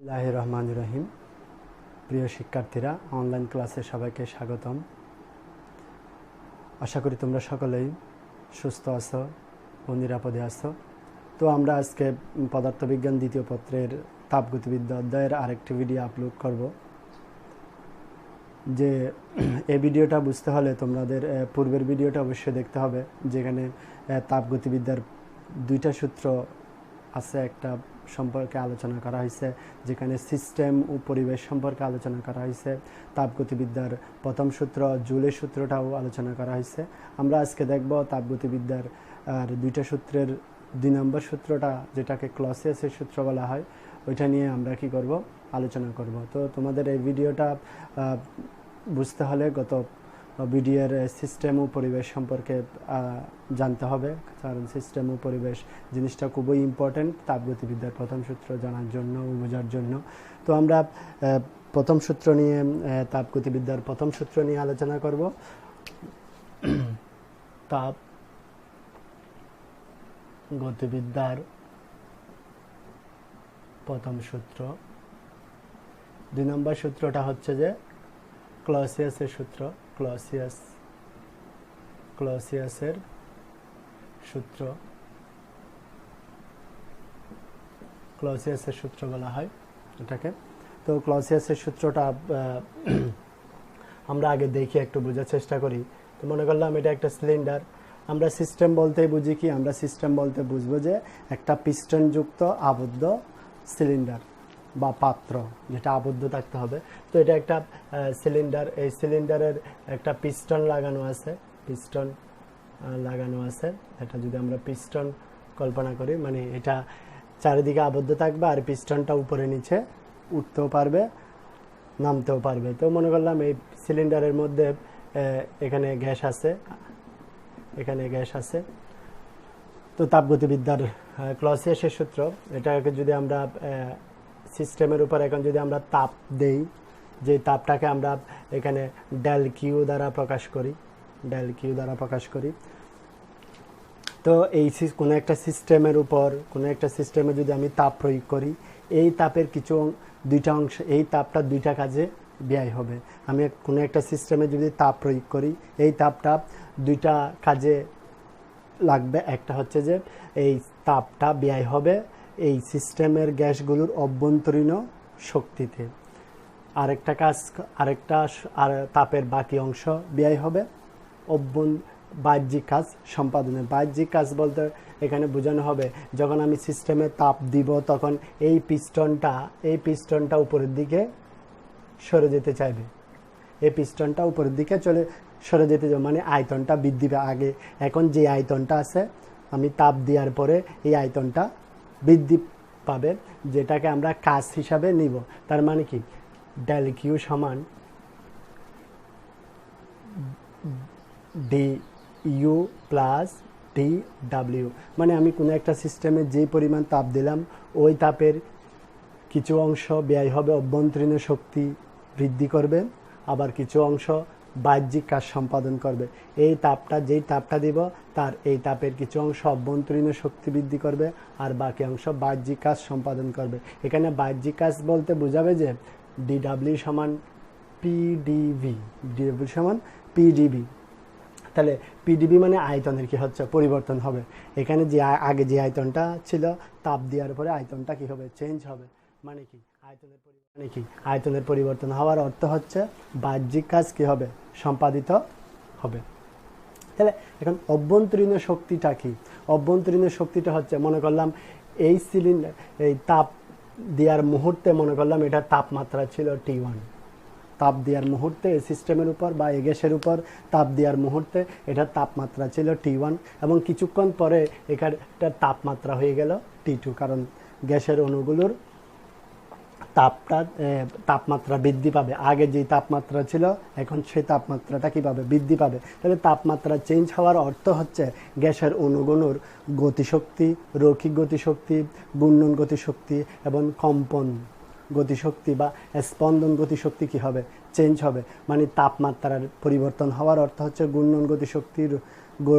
বিসমিল্লাহির রহমানির রহিম। প্রিয় শিক্ষার্থীরা, অনলাইন ক্লাসে সবাইকে স্বাগতম। আশা করি তোমরা সকলেই সুস্থ আছো ও নিরাপদে আছো। তো আমরা আজকে পদার্থবিজ্ঞান দ্বিতীয় পত্রের তাপগতিবিদ্যা অধ্যায়ের আরেকটি ভিডিও আপলোড করব। যে এই ভিডিওটা বুঝতে হলে তোমাদের পূর্বের ভিডিওটা অবশ্যই দেখতে হবে, যেখানে তাপগতিবিদ্যার দুইটা সূত্র আছে, একটা সম্পর্কে আলোচনা করা হয়েছে, যেখানে সিস্টেম ও পরিবেশ সম্পর্কে আলোচনা করা হয়েছে। তাপগতিবিদ্যার প্রথম সূত্র জুলের সূত্রটাও আলোচনা করা হয়েছে। আমরা আজকে দেখব তাপগতিবিদ্যার আর দুইটা সূত্রের 2 নম্বর সূত্রটা, যেটাকে ক্লসিয়াসের সূত্র বলা হয়, ওইটা নিয়ে আমরা কি করব, আলোচনা করব। তো তোমাদের এই ভিডিওটা বুঝতে হলে গত ভিডিওর সিস্টেম ও পরিবেশ সম্পর্কে জানতে হবে, কারণ সিস্টেম ও পরিবেশ জিনিসটা খুবই ইম্পর্ট্যান্ট তাপগতিবিদ্যার প্রথম সূত্র জানার জন্য ও বোঝার জন্য। তো আমরা প্রথম সূত্র নিয়ে, তাপগতিবিদ্যার প্রথম সূত্র নিয়ে আলোচনা করব। তাপ গতিবিদ্যার প্রথম সূত্র 2 নম্বর সূত্রটা হচ্ছে যে ক্লসিয়াসের সূত্র। ক্লসিয়াসের সূত্র, ক্লসিয়াসের সূত্র বলা হয় এটাকে। তো ক্লসিয়াসের সূত্রটা আমরা আগে দেখি, একটু বোঝার চেষ্টা করি। তো মনে করলাম এটা একটা সিলিন্ডার। আমরা সিস্টেম বলতেই বুঝি কি, আমরা সিস্টেম বলতে বুঝবো যে একটা পিস্টনযুক্ত আবদ্ধ সিলিন্ডার বা পাত্র, যেটা আবদ্ধ থাকতে হবে। তো এটা একটা সিলিন্ডার। এই সিলিন্ডারের একটা পিস্টন লাগানো আছে, এটা যদি আমরা পিস্টন কল্পনা করি, মানে এটা চারিদিকে আবদ্ধ থাকবে, আর পিস্টনটা উপরে নিচে উঠতেও পারবে, নামতেও পারবে। তো মনে করলাম এই সিলিন্ডারের মধ্যে এখানে গ্যাস আছে। তো তাপগতিবিদ্যার ক্লসিয়াসের সূত্র, এটাকে যদি আমরা সিস্টেমের উপর এখন যদি আমরা তাপ দেই, যে তাপটাকে আমরা এখানে ডেল কিউ দ্বারা প্রকাশ করি। তো এই কোনো একটা সিস্টেমে যদি আমি তাপ প্রয়োগ করি, এই তাপের দুইটা অংশ, এই তাপটা দুইটা কাজে ব্যয় হবে। আমি কোনো একটা সিস্টেমে যদি তাপ প্রয়োগ করি, এই তাপটা দুইটা কাজে লাগবে। একটা হচ্ছে যে এই তাপটা ব্যয় হবে এই সিস্টেমের গ্যাসগুলোর অভ্যন্তরীণ শক্তিতে, আরেকটা তাপের বাকি অংশ ব্যয় হবে বাহ্যিক কাজ সম্পাদনে। বাহ্যিক কাজ বলতে এখানে বোঝানো হবে, যখন আমি সিস্টেমে তাপ দিব, তখন এই পিস্টনটা উপরের দিকে সরে যেতে চাইবে। এই পিস্টনটা উপরের দিকে সরে যেতে যাবে, মানে আয়তনটা বৃদ্ধি পাবে। আগে এখন যে আয়তনটা আছে, আমি তাপ দেওয়ার পরে এই আয়তনটা বৃদ্ধি পাবে, যেটাকে আমরা কাজ হিসাবে নিব। তার মানে কি, ডেল কিউ সমান ডি ইউ প্লাস ডি ডাব্লিউ। মানে আমি কোনো একটা সিস্টেমে যে পরিমাণ তাপ দিলাম, ওই তাপের কিছু অংশ ব্যয় হবে অভ্যন্তরীণ শক্তি বৃদ্ধি করবে, আবার কিছু অংশ বাহ্যিক কাজ সম্পাদন করবে। যেই তাপটা দিব, তার এই তাপের কিছু অংশ অভ্যন্তরীণ শক্তি বৃদ্ধি করবে, আর বাকি অংশ বাহ্যিক কাজ সম্পাদন করবে। এখানে বাহ্যিক কাজ বলতে বোঝাবে যে ডিডাব্লিউ সমান পিডিবি। তাহলে পিডিবি মানে আয়তনের কি হচ্ছে, পরিবর্তন হবে। এখানে যে আগে যে আয়তনটা ছিল, তাপ দেওয়ার পরে আয়তনটা কি হবে, চেঞ্জ হবে। মানে কি, আয়তনের পরিবর্তন হওয়ার অর্থ হচ্ছে বাহ্যিক কাজ কি হবে, সম্পাদিত হবে। তাহলে এখন অভ্যন্তরীণ শক্তিটা কি? অভ্যন্তরীণ শক্তিটা হচ্ছে, মনে করলাম এই সিলিন্ডার, এই তাপ দেওয়ার মুহূর্তে মনে করলাম এটা তাপমাত্রা ছিল T1। তাপ দেওয়ার মুহূর্তে এই সিস্টেমের উপর বা এই গ্যাসের উপর তাপ দেওয়ার মুহূর্তে এটার তাপমাত্রা ছিল T1, এবং কিছুক্ষণ পরে এটার তাপমাত্রা হয়ে গেল T2, কারণ গ্যাসের অণুগুলোর তাপমাত্রা বৃদ্ধি পাবে। আগে যে তাপমাত্রা ছিল, এখন সেই তাপমাত্রাটা কীভাবে বৃদ্ধি পাবে। তাহলে তাপমাত্রা চেঞ্জ হওয়ার অর্থ হচ্ছে গ্যাসের অণুগুলোর গতিশক্তি, রৈখিক গতিশক্তি, ঘূর্ণন গতিশক্তি এবং কম্পন গতিশক্তি বা স্পন্দন গতিশক্তি কি হবে, চেঞ্জ হবে। মানে তাপমাত্রার পরিবর্তন হওয়ার অর্থ হচ্ছে ঘূর্ণন গতিশক্তি,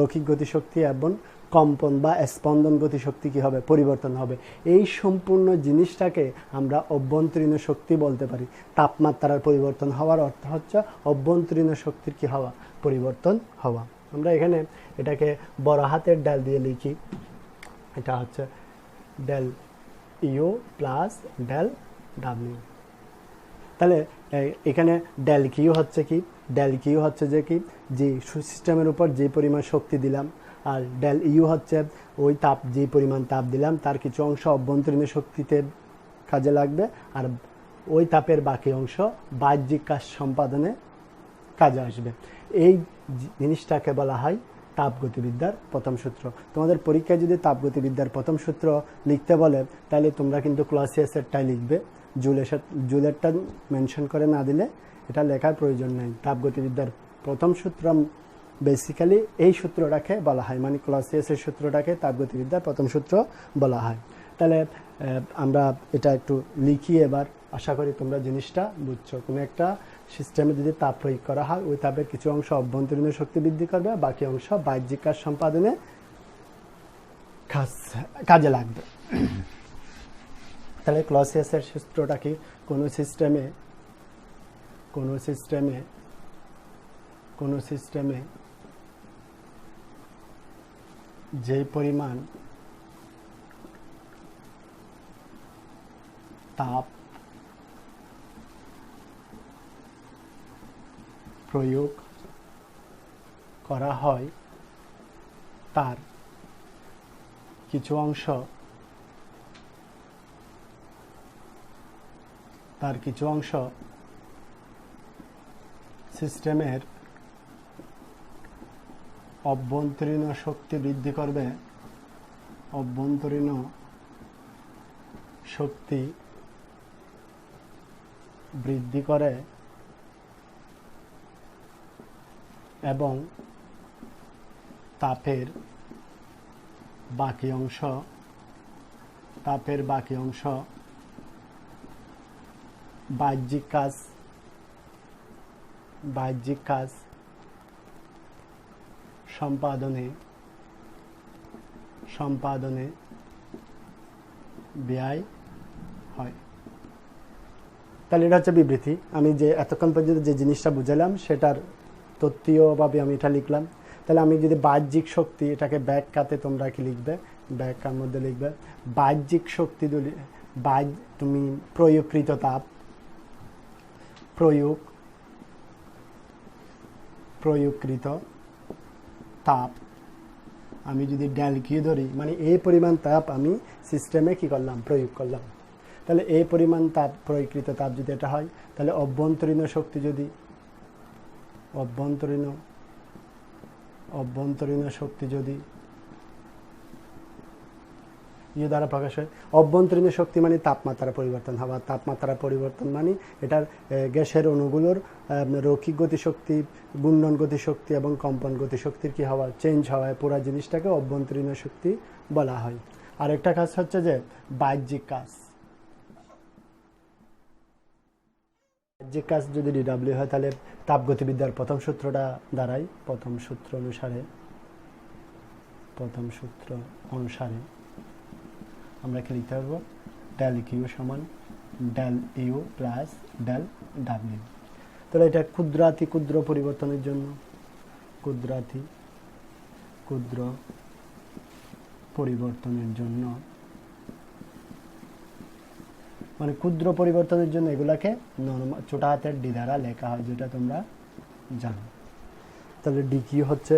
রৈখিক গতিশক্তি এবং কম্পন বা স্পন্দন গতিশক্তি কী হবে, পরিবর্তন হবে। এই সম্পূর্ণ জিনিসটাকে আমরা অভ্যন্তরীণ শক্তি বলতে পারি। তাপমাত্রার পরিবর্তন হওয়ার অর্থ হচ্ছে অভ্যন্তরীণ শক্তির কী হওয়া, পরিবর্তন হওয়া। আমরা এখানে এটাকে বড় হাতের ডেল দিয়ে লিখি, এটা হচ্ছে ডেল ইউ প্লাস ডেল ডাব্লিউ। তাহলে এখানে ডেল কিউ হচ্ছে কি, ডেল কিউ হচ্ছে যে কি, যে সিস্টেমের উপর যে পরিমাণ শক্তি দিলাম, আর ডেল ইউ হচ্ছে ওই তাপ, যে পরিমাণ তাপ দিলাম তার কিছু অংশ অভ্যন্তরীণ শক্তিতে কাজে লাগবে, আর ওই তাপের বাকি অংশ বাহ্যিক কাজ সম্পাদনে কাজে আসবে। এই জিনিসটাকে বলা হয় তাপগতিবিদ্যার প্রথম সূত্র। তোমাদের পরীক্ষায় যদি তাপগতিবিদ্যার প্রথম সূত্র লিখতে বলে তাহলে তোমরা কিন্তু ক্লাসিয়াসেরটাই লিখবে, জুলেরটা মেনশন করে না দিলে এটা লেখার প্রয়োজন নেই। তাপগতিবিদ্যার প্রথম সূত্র বেসিক্যালি এই সূত্রটাকে বলা হয়, মানে ক্লাসিয়াসের সূত্রটাকে তাপগতিবিদ্যার প্রথম সূত্র বলা হয়। তাহলে আমরা এটা একটু লিখি এবার, আশা করি তোমরা জিনিসটা বুঝছো। কোনো একটা সিস্টেমে যদি তাপ প্রয়োগ করা হয়, ওই তাপের কিছু অংশ অভ্যন্তরীণ শক্তি বৃদ্ধি করবে, বাকি অংশ বাহ্যিক কাজ সম্পাদনে কাজে লাগবে। তাহলে ক্লাসিয়াসের সূত্রটা কি, কোনো সিস্টেমে যে পরিমাণ তাপ প্রয়োগ করা হয় তার কিছু অংশ সিস্টেমের অভ্যন্তরীণ শক্তি বৃদ্ধি করবে, অভ্যন্তরীণ শক্তি বৃদ্ধি করে এবং তাপের বাকি অংশ বাহ্যিক কাজ সম্পাদনে ব্যয় হয়। তাহলে এটা হচ্ছে বিবৃতি। আমি যে এতক্ষণ পর্যন্ত যে জিনিসটা বুঝালাম সেটার তত্ত্বীয়ভাবে আমি এটা লিখলাম। তাহলে আমি যদি বাহ্যিক শক্তি, এটাকে ব্যাখ্যাতে তোমরা কি লিখবে, ব্যাখ্যার মধ্যে লিখবে বাহ্যিক শক্তি, তুমি প্রয়োগকৃত তাপ, প্রয়োগকৃত তাপ আমি যদি ডেল কিউ ধরি, মানে এই পরিমাণ তাপ আমি সিস্টেমে কি করলাম, প্রয়োগ করলাম। তাহলে এই পরিমাণ তাপ, প্রয়োগকৃত তাপ যদি এটা হয়, তাহলে অভ্যন্তরীণ শক্তি যদি ইয়ে দ্বারা প্রকাশ হয়, অভ্যন্তরীণ শক্তি মানে তাপমাত্রা পরিবর্তন হওয়া। তাপমাত্রা পরিবর্তন মানে এটার গ্যাসের অণুগুলোর রৈখিক গতিশক্তি, ঘূর্ণন গতিশক্তি এবং কম্পন গতিশক্তির কি হওয়া, চেঞ্জ হওয়ায় পুরো জিনিসটাকে অভ্যন্তরীণ শক্তি বলা হয়। আরেকটা কাজ হচ্ছে যে বাহ্যিক কাজ। বাহ্যিক কাজ যদি ডিডব্লিউ হয়, তাহলে তাপগতিবিদ্যার প্রথম সূত্রটা দাঁড়ায়, প্রথম সূত্র অনুসারে আমরা কি লিখতে পারবো, ডেল কিউ সমান ডেল ইউ প্লাস ডেল ডাব্লিউ। তাহলে এটা ক্ষুদ্র পরিবর্তনের জন্য, ক্ষুদ্র পরিবর্তনের জন্য, মানে ক্ষুদ্র পরিবর্তনের জন্য এগুলাকে ছোট হাতের ডি দ্বারা লেখা হয়, যেটা তোমরা জানো। তাহলে ডি কিউ হচ্ছে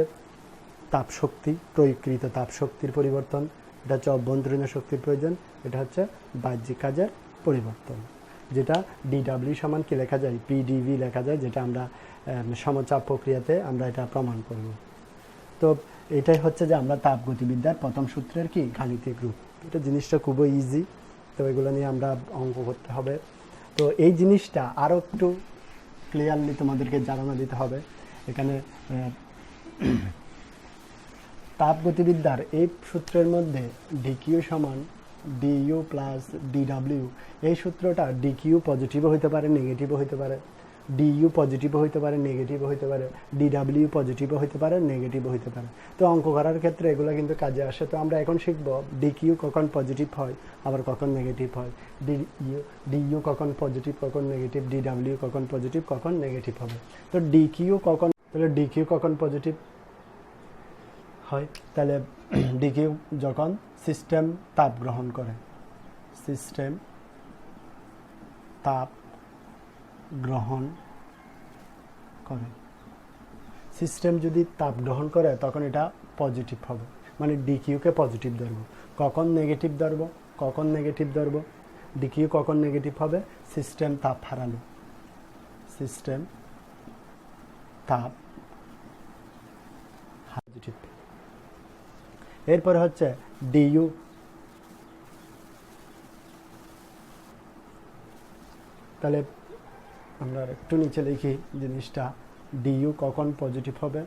তাপ শক্তি, প্রয়োগকৃত তাপ শক্তির পরিবর্তন, এটা হচ্ছে অভ্যন্তরীণ শক্তির প্রয়োজন, এটা হচ্ছে বাহ্যিক কাজের পরিবর্তন, যেটা ডিডব্লিউ সমান কি লেখা যায়, পিডিভি লেখা যায়, যেটা আমরা সমচাপ প্রক্রিয়াতে আমরা এটা প্রমাণ করব। তো এটাই হচ্ছে যে আমরা তাপগতিবিদ্যার প্রথম সূত্রের কি গাণিতিক রূপ। এটা জিনিসটা খুবই ইজি, তো এগুলো নিয়ে আমরা অঙ্ক করতে হবে। তো এই জিনিসটা আরও একটু ক্লিয়ারলি তোমাদেরকে জানানো দিতে হবে। এখানে তাপগতিবিদ্যার এই সূত্রের মধ্যে ডিকিউ সমান ডিইউ প্লাস ডিডব্লিউ, এই সূত্রটা ডিকিউ পজিটিভও হতে পারে, নেগেটিভও হতে পারে, ডিইউ পজিটিভও হইতে পারে, নেগেটিভও হইতে পারে, ডিডাব্লিউ পজিটিভও হইতে পারে, নেগেটিভও হইতে পারে। তো অঙ্ক করার ক্ষেত্রে এগুলো কিন্তু কাজে আসে। তো আমরা এখন শিখব ডিকিউ কখন পজিটিভ হয় আবার কখন নেগেটিভ হয়, ডিইউ কখন পজিটিভ কখন নেগেটিভ, ডিডাব্লিউ কখন পজিটিভ কখন নেগেটিভ হবে। তো ডিকিউ কখন পজিটিভ হয়, তাহলে ডিকিউ যখন সিস্টেম তাপ গ্রহণ করে, সিস্টেম তাপ গ্রহণ করে, সিস্টেম যদি তাপ গ্রহণ করে তখন এটা পজিটিভ হবে, মানে ডিকিউকে পজিটিভ ধরবো। কখন নেগেটিভ ধরবো, ডিকিউ কখন নেগেটিভ হবে, সিস্টেম তাপ হারালো, সিস্টেম তাপ পজিটিভ। এরপরে হচ্ছে ডিইউ, তাহলে আমরা একটু নিচে লিখি জিনিসটা, ডিইউ কখন পজিটিভ হবে,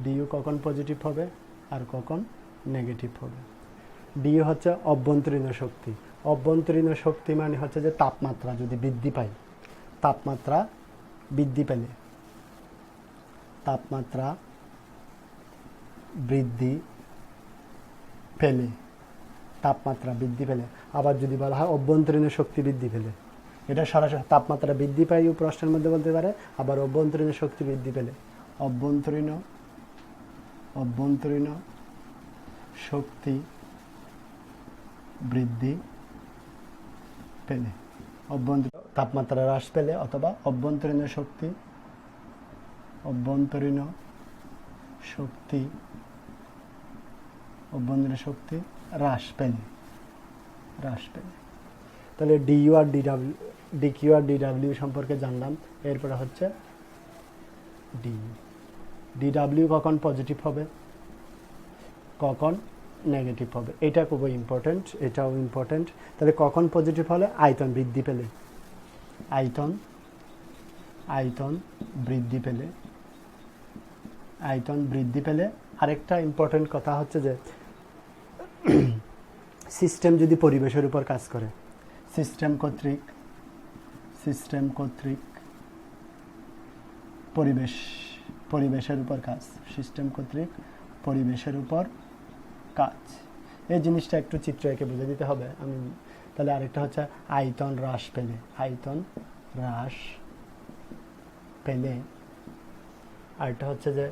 ডিইউ কখন পজিটিভ হবে আর কখন নেগেটিভ হবে। ডিইউ হচ্ছে অভ্যন্তরীণ শক্তি। অভ্যন্তরীণ শক্তি মানে হচ্ছে যে তাপমাত্রা যদি বৃদ্ধি পায়, তাপমাত্রা বৃদ্ধি পেলে, তাপমাত্রা বৃদ্ধি পেলে, তাপমাত্রা বৃদ্ধি পেলে, আবার যদি বলা হয় অভ্যন্তরীণ শক্তি বৃদ্ধি পেলে, এটা সরাসরি তাপমাত্রা বৃদ্ধি পায় প্রশ্নের মধ্যে বলতে পারে, আবার অভ্যন্তরীণ শক্তি বৃদ্ধি পেলে, অভ্যন্তরীণ শক্তি বৃদ্ধি পেলে, তাপমাত্রা হ্রাস পেলে, অথবা অভ্যন্তরীণ শক্তি হ্রাস পেলে। তাহলে ডিইউ আর ডিকিউ আর ডিডাব্লিউ সম্পর্কে জানলাম। এরপরে হচ্ছে ডিডাব্লিউ কখন পজিটিভ হবে, কখন নেগেটিভ হবে, এটা খুবই ইম্পর্টেন্ট, এটাও ইম্পর্টেন্ট। তাহলে কখন পজিটিভ হলে, আয়তন বৃদ্ধি পেলে, আয়তন বৃদ্ধি পেলে। আরেকটা ইম্পর্টেন্ট কথা হচ্ছে যে সিস্টেম যদি পরিবেশের উপর কাজ করে, সিস্টেম কর্তৃক পরিবেশের উপর কাজ, সিস্টেম কর্তৃক পরিবেশের উপর কাজ, এই জিনিসটা একটু চিত্র এঁকে বুঝে দিতে হবে। তাহলে আরেকটা হচ্ছে আয়তন হ্রাস পেলে, আরেকটা হচ্ছে যে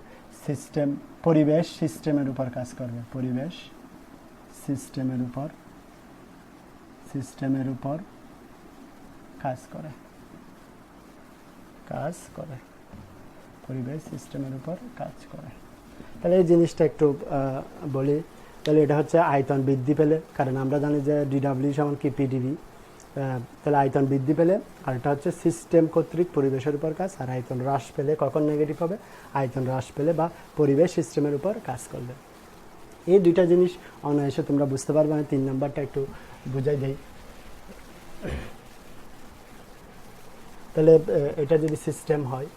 পরিবেশ সিস্টেমের উপর কাজ করবে, পরিবেশ সিস্টেমের উপর কাজ করে, পরিবেশ সিস্টেমের উপর কাজ করে। তাহলে এই জিনিসটা একটু বলি। তাহলে এটা হচ্ছে আয়তন বৃদ্ধি পেলে, কারণ আমরা জানি যে ডিডাব্লিউ সমান কি পিডিবি। তাহলে আয়তন বৃদ্ধি পেলে, আর এটা হচ্ছে সিস্টেম কর্তৃক পরিবেশের উপর কাজ। আর আয়তন হ্রাস পেলে কখন নেগেটিভ হবে, আয়তন হ্রাস পেলে বা পরিবেশ সিস্টেমের উপর কাজ করলে। এই দুইটা জিনিস অনায়াসে তোমরা বুঝতে পারবে। আমি 3 নাম্বারটা একটু বুঝাই দেই। তাহলে এটা যদি সিস্টেম হয়,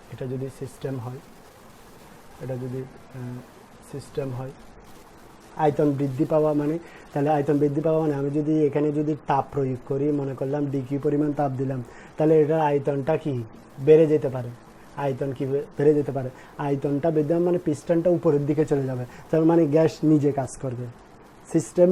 আয়তন বৃদ্ধি পাওয়া মানে, তাহলে আয়তন বৃদ্ধি পাওয়া মানে আমি যদি এখানে যদি তাপ প্রয়োগ করি, মনে করলাম ডিকিউ পরিমাণ তাপ দিলাম, তাহলে এটা আয়তনটা কি বেড়ে যেতে পারে, আয়তনটা বৃদ্ধি মানে পিস্টনটা উপরের দিকে চলে যাবে। তার মানে গ্যাস নিজে কাজ করবে, সিস্টেম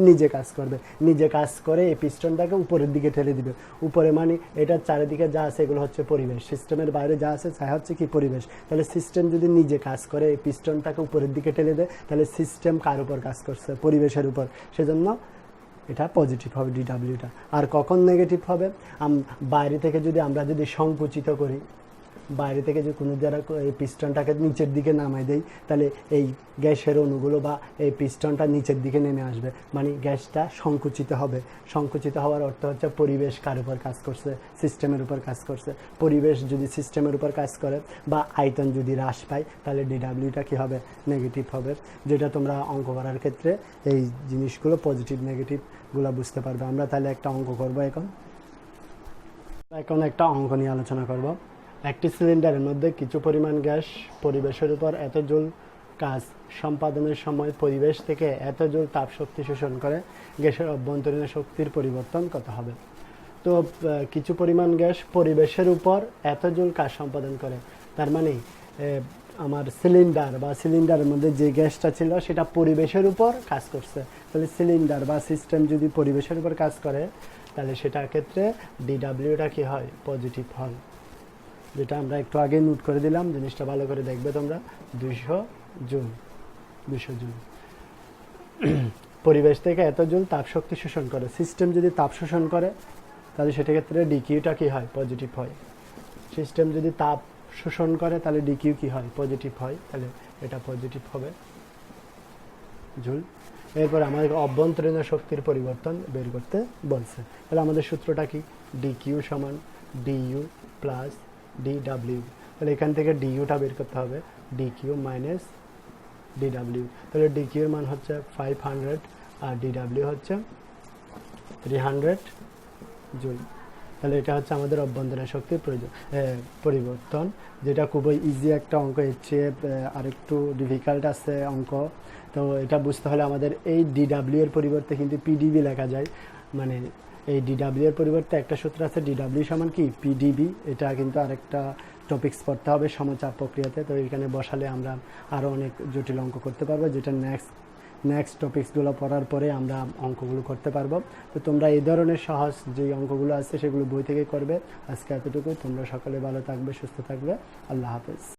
নিজে কাজ করে এই পিস্টনটাকে উপরের দিকে ঠেলে দিবে। উপরে মানে এটার চারিদিকে যা আছে এগুলো হচ্ছে পরিবেশ, সিস্টেমের বাইরে যা আছে তা হচ্ছে কি পরিবেশ। তাহলে সিস্টেম যদি নিজে কাজ করে এই পিস্টনটাকে উপরের দিকে ঠেলে দেয়, তাহলে সিস্টেম কার উপর কাজ করছে, পরিবেশের উপর। সেজন্য এটা পজিটিভ হবে ডিডাব্লিউটা। আর কখন নেগেটিভ হবে, বাইরে থেকে যদি আমরা সংকুচিত করি, বাইরে থেকে যে কোনো দ্বারা এই পিস্টনটাকে নিচের দিকে নামাই দেই, তাহলে এই গ্যাসের অণুগুলো বা এই পিস্টনটা নিচের দিকে নেমে আসবে, মানে গ্যাসটা সংকুচিত হবে। সংকুচিত হওয়ার অর্থ হচ্ছে পরিবেশ কার উপর কাজ করছে, সিস্টেমের উপর কাজ করছে। পরিবেশ যদি সিস্টেমের উপর কাজ করে বা আয়তন যদি হ্রাস পায়, তাহলে ডিডাব্লিউটা কী হবে, নেগেটিভ হবে। যেটা তোমরা অঙ্ক করার ক্ষেত্রে এই জিনিসগুলো পজিটিভ নেগেটিভগুলো বুঝতে পারবে। আমরা তাহলে একটা অঙ্ক করব। এখন একটা অঙ্ক নিয়ে আলোচনা করব। একটি সিলিন্ডারের মধ্যে কিছু পরিমাণ গ্যাস পরিবেশের উপর এত জুল কাজ সম্পাদনের সময় পরিবেশ থেকে এত জুল তাপ শক্তি শোষণ করে, গ্যাসের অভ্যন্তরীণ শক্তির পরিবর্তন কত হবে। তো কিছু পরিমাণ গ্যাস পরিবেশের উপর এত জুল কাজ সম্পাদন করে, তার মানে আমার সিলিন্ডার বা সিলিন্ডারের মধ্যে যে গ্যাসটা ছিল সেটা পরিবেশের উপর কাজ করছে। তাহলে সিলিন্ডার বা সিস্টেম যদি পরিবেশের উপর কাজ করে তাহলে সেটার ক্ষেত্রে ডিডাব্লিউটা কি হয়? পজিটিভ হয়, যেটা আমরা একটু আগে নোট করে দিলাম। জিনিসটা ভালো করে দেখবে তোমরা। 200 জুল, 200 জুল। পরিবেশ থেকে এত জুল তাপ শক্তি শোষণ করে। সিস্টেম যদি তাপ শোষণ করে তাহলে সেটা ক্ষেত্রে ডিকিউটা কি হয়? পজিটিভ হয়। সিস্টেম যদি তাপ শোষণ করে তাহলে ডিকিউ কি হয়? পজিটিভ হয়। তাহলে এটা পজিটিভ হবে জুল। এরপর আমাদের অভ্যন্তরীণ শক্তির পরিবর্তন বের করতে বলছে। তাহলে আমাদের সূত্রটা কি? ডিকিউ সমান ডিইউ প্লাস ডিডাব্লিউ। তাহলে এখান থেকে ডিইউটা বের করতে হবে, ডিকিউ মাইনাস ডিডাব্লিউ। তাহলে ডিকিউ এর মান হচ্ছে 500 আর ডিডাব্লিউ হচ্ছে 300 জুল। তাহলে এটা হচ্ছে আমাদের অভ্যন্তরীণ শক্তির পরিবর্তন, যেটা খুবই ইজি একটা অঙ্ক। এর চেয়ে আরেকটু ডিফিকাল্ট আছে অঙ্ক। তো এটা বুঝতে হলে আমাদের এই ডিডাব্লিউ এর পরিবর্তে কিন্তু পিডিবি লেখা যায়। মানে এই ডিডাব্লিউ এর পরিবর্তে একটা সূত্র আছে, ডিডাব্লিউ সমান কি? পিডিবি। এটা কিন্তু আরেকটা টপিকস পড়তে হবে সমচাপ প্রক্রিয়াতে। তো এখানে বসালে আমরা আরও অনেক জটিল অঙ্ক করতে পারবো, যেটা নেক্সট টপিকসগুলো পড়ার পরে আমরা অঙ্কগুলো করতে পারবো। তো তোমরা এই ধরনের সহজ যে অঙ্কগুলো আছে সেগুলো বই থেকে করবে। আজকে এতটুকু। তোমরা সকলে ভালো থাকবে, সুস্থ থাকবে। আল্লাহ হাফেজ।